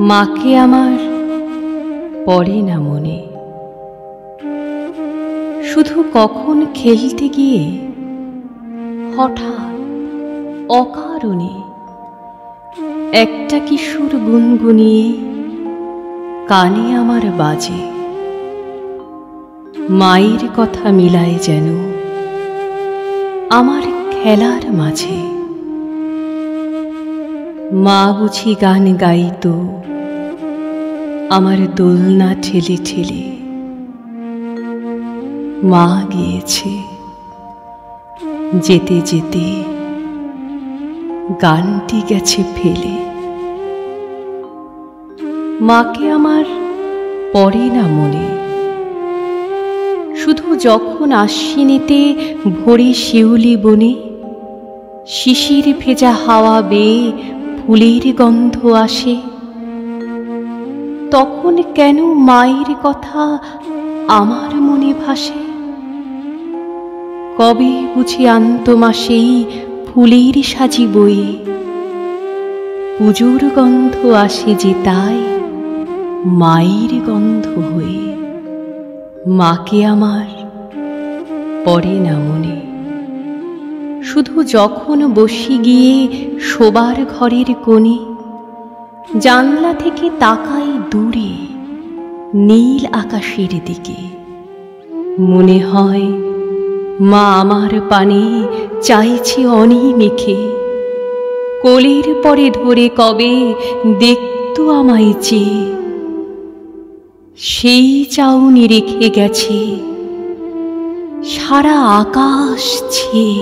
মাকে আমার পড়ে না মনে, শুধু কখন খেলতে গিয়ে হঠাৎ অকারণে একটা কিশোর গুনগুনিয়ে কানে আমার বাজে। মায়ের কথা মিলায় যেন আমার খেলার মাঝে। মা বুঝি গান গাইতো আমার দোলনা ঠেলে ঠেলে। মা গিয়েছে, যেতে যেতে গানটি গেছে ফেলে। মাকে আমার পড়ে না মনে, শুধু যখন আশ্বিনেতে ভোরে শিউলি বনে শিশির ভেজা হাওয়া বেয়ে ফুলের গন্ধ আসে, তখন কেন মায়ের কথা আমার মনে ভাসে। কবে বুঝি আন্ত মাসেই ফুলের সাজি বয়ে পুজোর গন্ধ আসে যে তাই মায়ের গন্ধ হয়ে। মাকে আমার পড়ে না মনে, শুধু যখন বসি গিয়ে শোবার ঘরের কোণে জানলা থেকে তাকাই দূরে নীল আকাশের দিকে। মনে হয় মা আমার পানে চাইছে অনিমেষে, কোলের পরে ধরে কবে দেখতো আমায় চেয়ে। সেই চাউনি রেখে গেছে সারা আকাশ ছেয়ে।